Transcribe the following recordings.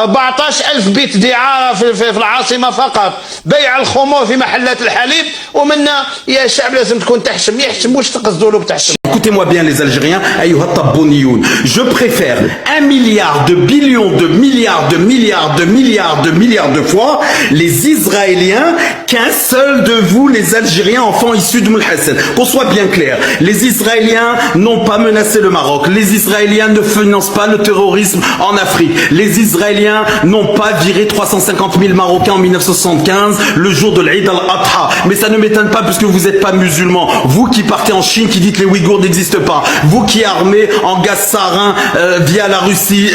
14,000 بيت دعارة في العاصمة فقط، بيع الخمور في محلات الحليب، ومنا يا الشعب لازم تكون تحشم، يحشم واش تقصدوا له بتحشم. Écoutez-moi bien les Algériens, je préfère 1 milliard de billions de milliards de milliards de milliards de milliards de fois les Israéliens qu'un seul de vous les Algériens enfants issus de Moul Hassan. Qu'on soit bien clair, les Israéliens n'ont pas menacé le Maroc, les Israéliens ne financent pas le terrorisme en Afrique, les Israéliens n'ont pas viré 350 000 Marocains en 1975 le jour de l'Eid al-Adha. Mais ça ne m'étonne pas puisque vous n'êtes pas musulmans, vous qui partez en Chine, qui dites les Ouïghours n'existe pas. Vous qui armez en gaz sarin via la Russie,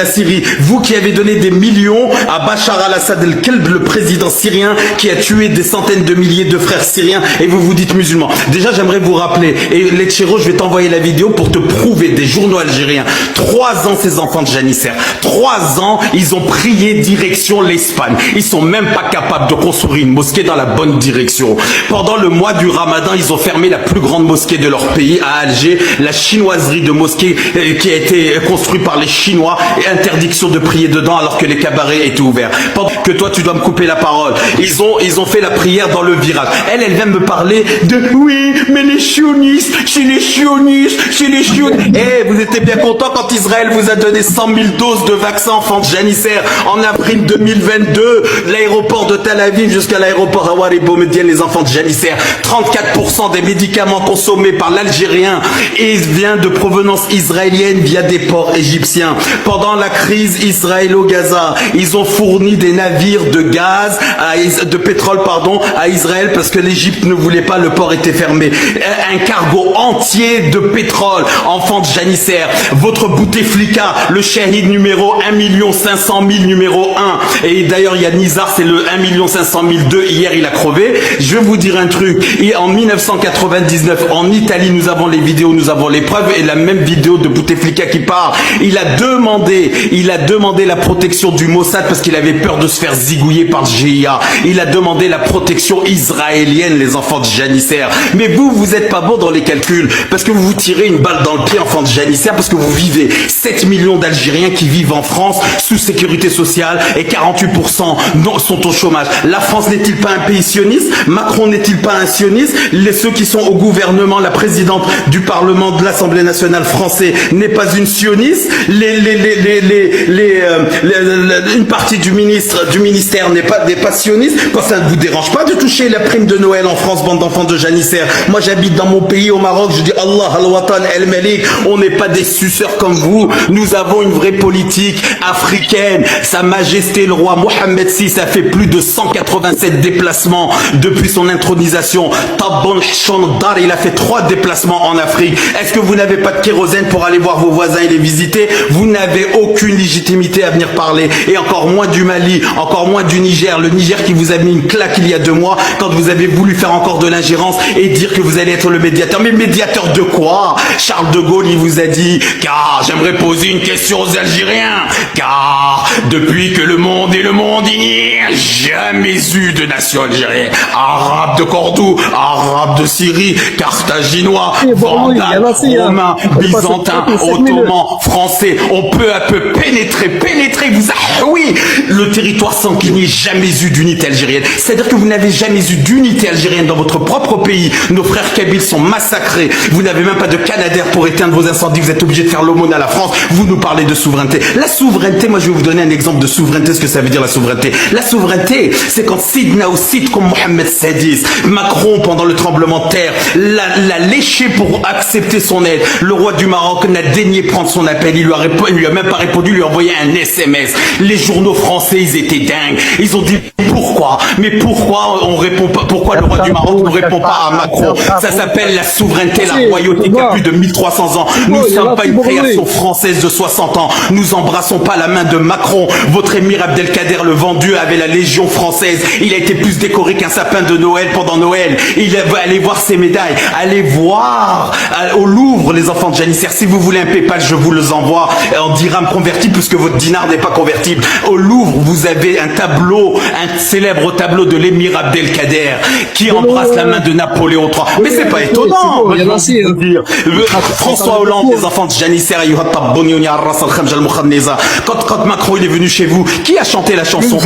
la Syrie. Vous qui avez donné des millions à Bachar al-Assad el-Kelb, le président syrien, qui a tué des centaines de milliers de frères syriens, et vous vous dites musulmans. Déjà, j'aimerais vous rappeler, et les Tchéros, je vais t'envoyer la vidéo pour te prouver des journaux algériens. 3 ans, ces enfants de Janisser. 3 ans, ils ont prié direction l'Espagne. Ils sont même pas capables de construire une mosquée dans la bonne direction. Pendant le mois du Ramadan, ils ont fermé la plus grande mosquée de leur pays à Alger, la chinoiserie de mosquée qui a été construite par les Chinois et interdiction de prier dedans alors que les cabarets étaient ouverts. Pendant que toi tu dois me couper la parole, ils ont fait la prière dans le virage. Elle vient me parler de oui mais les sionistes, chez les sionistes. Eh, vous étiez bien content quand Israël vous a donné 100 000 doses de vaccins enfants de Janisser en avril 2022, l'aéroport de Tel Aviv jusqu'à l'aéroport Hawari Boumediene, les enfants de Janisser. 34% des médicaments consommés par l'Algérien et vient de provenance israélienne via des ports égyptiens. Pendant la crise israélo-gaza, ils ont fourni des navires de gaz, de pétrole pardon, à Israël parce que l'Égypte ne voulait pas, le port était fermé. Un cargo entier de pétrole, enfant de Janisser. Votre Bouteflika, le shahid numéro 1 500 000 numéro 1. Et d'ailleurs, il y a Nizar, c'est le 1 500 002. Hier, il a crevé. Je vais vous dire un truc. Et en 1999, en Italie, nous avons les vidéos, nous avons les preuves et la même vidéo de Bouteflika qui parle. Il a demandé la protection du Mossad parce qu'il avait peur de se faire zigouiller par le GIA. Il a demandé la protection israélienne, les enfants de Janisser. Mais vous êtes pas bon dans les calculs parce que vous vous tirez une balle dans le pied, enfants de Janisser, parce que vous vivez 7 millions d'Algériens qui vivent en France sous sécurité sociale et 48% sont au chômage. La France n'est-il pas un pays sioniste? Macron n'est-il pas un sioniste? Ceux qui sont au gouvernement, la présidente du Parlement de l'Assemblée nationale français n'est pas une sioniste. Une partie du ministère n'est pas sioniste. Quand ça ne vous dérange pas de toucher la prime de Noël en France, bande d'enfants de Janisser. Moi, j'habite dans mon pays au Maroc. Je dis Allah al-Watan el-Malik. On n'est pas des suceurs comme vous. Nous avons une vraie politique africaine. Sa Majesté le roi Mohammed VI a fait plus de 187 déplacements depuis son intronisation. Tabbon Dar, il a fait 3 déplacements en Afrique. Est-ce que vous n'avez pas de kérosène pour aller voir vos voisins et les visiter? Vous n'avez aucune légitimité à venir parler. Et encore moins du Mali, encore moins du Niger. Le Niger qui vous a mis une claque il y a 2 mois quand vous avez voulu faire encore de l'ingérence et dire que vous allez être le médiateur. Mais médiateur de quoi? Charles de Gaulle, il vous a dit, car j'aimerais poser une question aux Algériens, car depuis que le monde est le monde, il n'y a jamais eu de nation algérienne. Arabe de Cordoue, arabe de Syrie, carthaginois, vandales, romains, byzantins, ottomans, français. On peut à peu pénétrer, oui, le territoire sans qu'il n'y ait jamais eu d'unité algérienne. C'est-à-dire que vous n'avez jamais eu d'unité algérienne dans votre propre pays. Nos frères kabyles sont massacrés. Vous n'avez même pas de Canadair pour éteindre vos incendies. Vous êtes obligé de faire l'aumône à la France. Vous nous parlez de souveraineté. La souveraineté, moi je vais vous donner un exemple de souveraineté, ce que ça veut dire la souveraineté. La souveraineté, c'est quand Sidna ou Sid comme Mohamed VI, Macron pendant le tremblement de terre, l'a léché pour accepter son aide. Le roi du Maroc n'a daigné prendre son appel. Il lui a même pas répondu, il lui a envoyé un SMS. Les journaux français, ils étaient dingues. Ils ont dit pourquoi? Mais pourquoi on répond pas? Pourquoi le roi du Maroc ne répond pas à Macron? Ça s'appelle la souveraineté, la royauté qui a plus de 1300 ans. Nous ne sommes pas une création française de 60 ans. Nous embrassons pas la main de Macron. Votre émir Abdelkader le Vendu avait la Légion française. Il a été plus décoré qu'un sapin de Noël pendant Noël. Il va aller voir ses médailles. Allez voir au Louvre les enfants de Janisser. Si vous voulez un PayPal, je vous les envoie en dirham convertible puisque votre dinar n'est pas convertible. Au Louvre, vous avez un tableau, un célèbre tableau de l'émir Abdelkader qui embrasse la main de Napoléon III. Mais c'est pas étonnant. François Hollande, les enfants de Janissaire, quand Macron il est venu chez vous, qui a chanté la chanson?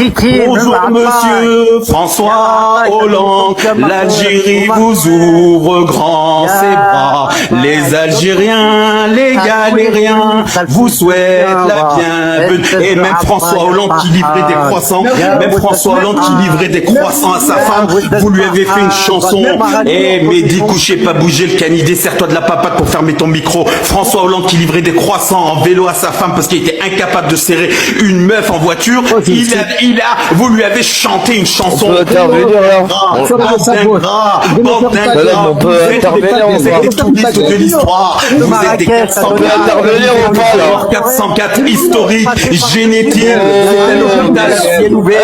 Bonjour monsieur François Hollande, l'Algérie vous ouvre grand ses bras. Les Algériens, les Galériens vous souhaitent la bienvenue. Et même François Hollande qui livrait des croissants, même François Hollande qui livrait des croissants à sa femme, vous lui avez fait une chanson. Eh Mehdi, couchez pas bouger le canidé, serre-toi de la papate pour fermer ton micro. François Hollande qui livrait des croissants en vélo à sa femme parce qu'il était incapable de serrer une meuf en voiture. Vous lui avez chanté une chanson. On peut intervenir là. On peut intervenir de l'histoire. Vous êtes des 404 historiques, génétiques, c'est un hôpital ciel ouvert.